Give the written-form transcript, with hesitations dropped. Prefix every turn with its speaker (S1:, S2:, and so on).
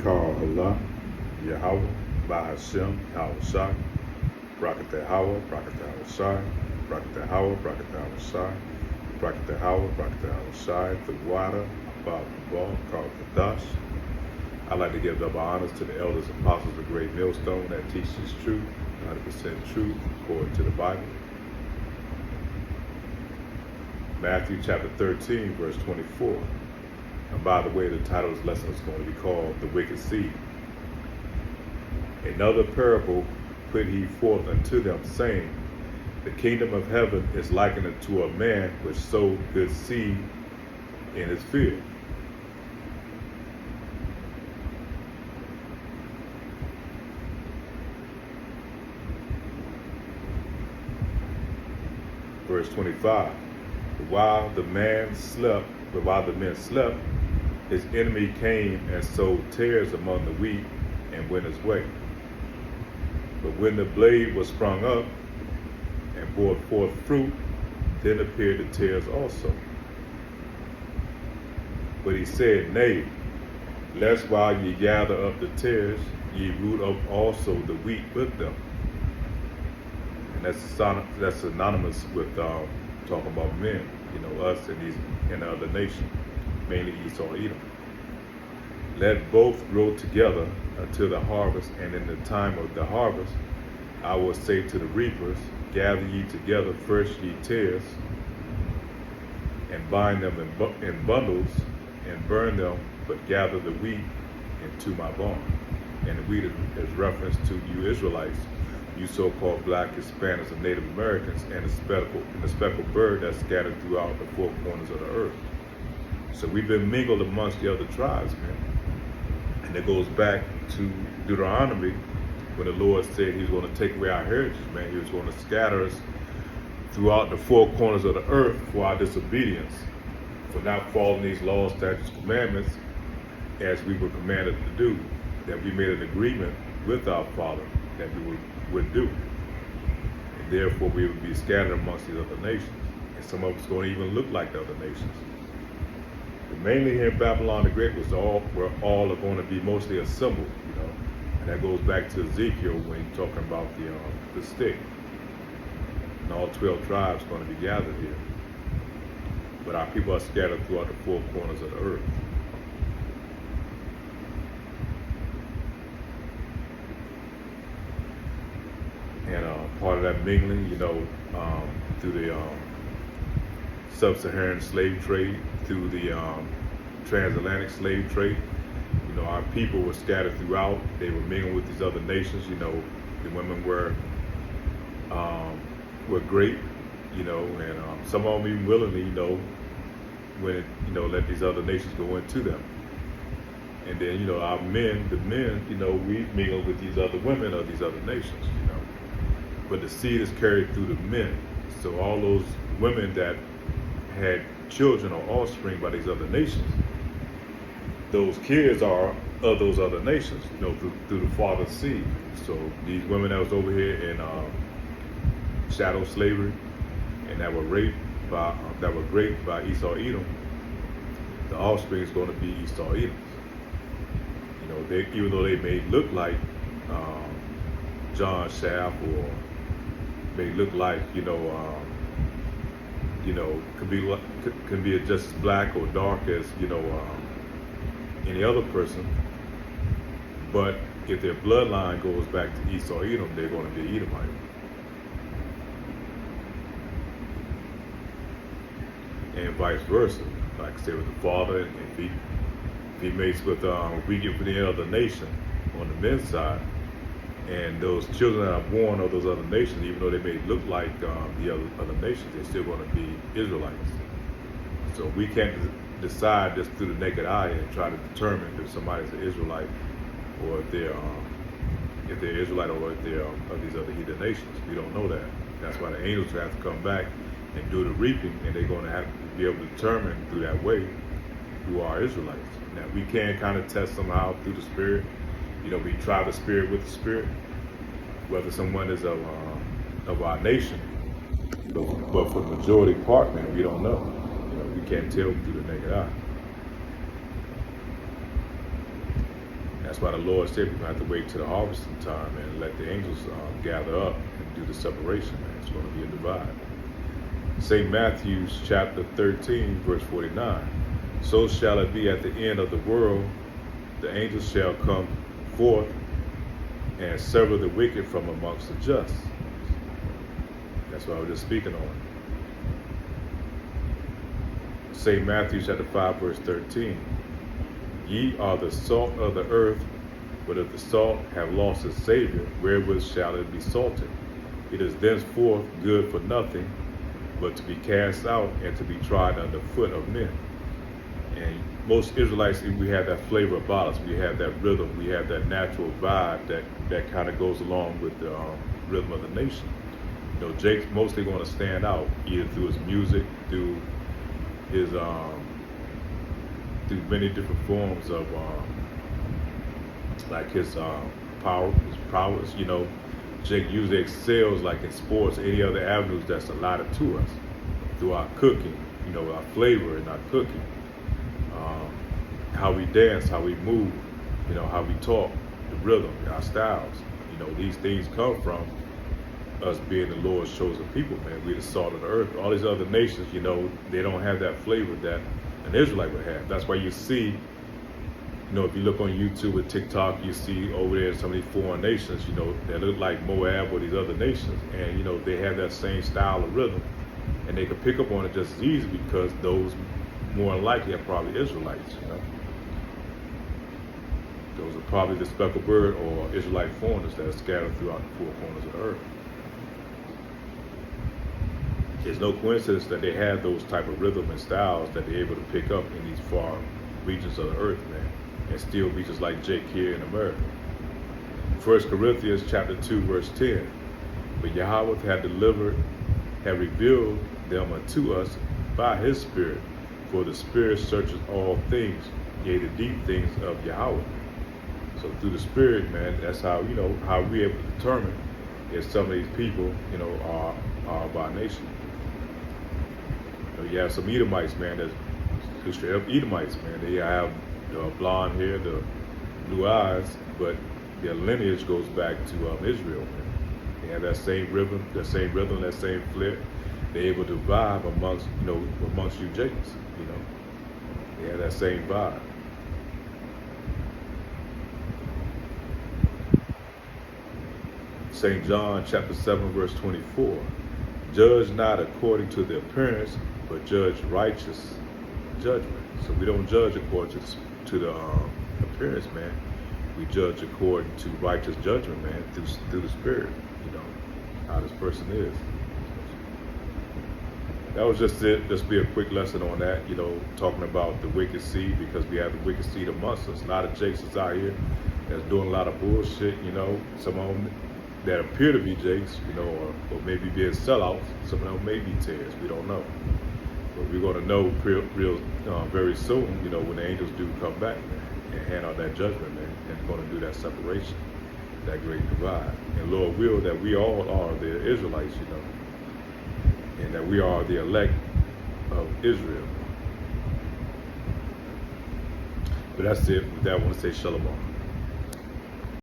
S1: call Allah, Yahweh, Bahashem, Yahweh Shai, Brakat Hawa, Brakat Shai, Brakat Hawa, Brakat Shai, Brakat Hawa, Brakat Shai, the water, about the ball, called Kadash. I'd like to give double honors to the elders and apostles of Great Millstone that teaches truth, 100% truth, according to the Bible. Matthew chapter 13, verse 24. And by the way, the title of this lesson is going to be called The Wicked Seed. Another parable put he forth unto them, saying, The kingdom of heaven is likened unto a man which sowed good seed in his field. Verse 25. While the men slept, his enemy came and sowed tares among the wheat and went his way. But when the blade was sprung up and bore forth fruit, then appeared the tares also. But he said, Nay, lest while ye gather up the tares, ye root up also the wheat with them. And that's synonymous with talking about men, us and the other nations, mainly Esau, Edom. Let both grow together until the harvest, and in the time of the harvest, I will say to the reapers, Gather ye together first ye tares, and bind them in bundles, and burn them, but gather the wheat into my barn. And the wheat is reference to you Israelites, you so-called black, Hispanics, and Native Americans, and the speckled bird that's scattered throughout the four corners of the earth. So we've been mingled amongst the other tribes, man. And it goes back to Deuteronomy, when the Lord said he was going to take away our heritage, man. He was going to scatter us throughout the four corners of the earth for our disobedience, for not following these laws, statutes, commandments, as we were commanded to do, that we made an agreement with our Father that we would do. And therefore we would be scattered amongst these other nations. And some of us going to even look like the other nations. But mainly here in Babylon the Great where all are going to be mostly assembled, And that goes back to Ezekiel when he's talking about the stick. And all 12 tribes are going to be gathered here. But our people are scattered throughout the four corners of the earth. And part of that mingling, through the sub-Saharan slave trade, through the transatlantic slave trade, our people were scattered throughout. They were mingling with these other nations. The women were great, and some of them even willingly, when it, let these other nations go into them. And then, our men, we mingle with these other women of these other nations, But the seed is carried through the men. So all those women that had children or offspring by these other nations, those kids are of those other nations, through the father's seed. So these women that was over here in chattel slavery and that were raped by Esau Edom, the offspring is going to be Esau Edoms. Even though they may look like John Shaft, or may look like can be just as black or dark as any other person, but if their bloodline goes back to Esau Edom, they're going to be Edomite. And vice versa, like I said, with the father, if he mates with we get from the other nation on the men's side, and those children that are born of those other nations, even though they may look like the other nations, they're still going to be Israelites. So we can't decide just through the naked eye and try to determine if somebody's an Israelite, or if they're Israelite, or if they're of these other heathen nations. We don't know that. That's why the angels have to come back and do the reaping, and they're going to have to be able to determine through that way who are Israelites. Now we can kind of test somehow through the Spirit. We try the Spirit with the Spirit, whether someone is of our nation, but for the majority part, man, we don't know. We can't tell through the naked eye. That's why the Lord said we're going to have to wait till the harvesting time and let the angels gather up and do the separation, man. It's going to be a divide. St. Matthew's chapter 13, verse 49. So shall it be at the end of the world. The angels shall come forth and sever the wicked from amongst the just. That's what I was just speaking on. St. Matthew chapter 5, verse 13. Ye are the salt of the earth, but if the salt have lost its savor, wherewith shall it be salted? It is thenceforth good for nothing, but to be cast out and to be trodden under foot of men. And most Israelites, we have that flavor about us. We have that rhythm. We have that natural vibe that kind of goes along with the rhythm of the nation. You know, Jake's mostly going to stand out either through his music, through his through many different forms of like his prowess. You know, Jake usually excels like in sports, any other avenues that's allotted to us through our cooking. You know, our flavor in our cooking. How we dance, how we move, you know, how we talk, the rhythm, our styles. You know, these things come from us being the Lord's chosen people, man. We're the salt of the earth. All these other nations, you know, they don't have that flavor that an Israelite would have. That's why you see, you know, if you look on YouTube or TikTok, you see over there some of these foreign nations, you know, that look like Moab or these other nations. And, you know, they have that same style of rhythm. And they can pick up on it just as easy because those more than likely are probably Israelites, you know. Those are probably the speckled bird or Israelite foreigners that are scattered throughout the four corners of the earth. It's no coincidence that they have those type of rhythm and styles that they're able to pick up in these far regions of the earth, man, and still be just like Jake here in America. 1 Corinthians chapter 2, verse 10. But Yahweh had revealed them unto us by his Spirit, for the Spirit searches all things, yea, the deep things of Yahweh. So through the Spirit, man, that's how, you know, how we're able to determine if some of these people, you know, are of our nation. You know, you have some Edomites, man, that's straight up Edomites, man. They have the blonde hair, the blue eyes, but their lineage goes back to Israel, man. They have that same rhythm, that same flair. They're able to vibe amongst you Jakes, you know. They have that same vibe. St. John chapter 7, verse 24. Judge not according to the appearance, but judge righteous judgment. So we don't judge according to the appearance, man. We judge according to righteous judgment, man, through the Spirit, you know, how this person is. That was just it. Just be a quick lesson on that, you know, talking about the wicked seed, because we have the wicked seed amongst us. A lot of Jakes out here that's doing a lot of bullshit, you know. Some of them that appear to be Jakes, you know, or maybe being sellouts. Some of them may be tares. We don't know. But we're going to know real very soon, you know, when the angels do come back, man, and hand out that judgment, man, and going to do that separation, that great divide. And Lord will that we all are the Israelites, you know, and that we are the elect of Israel. But that's it. With that, I want to say shalom.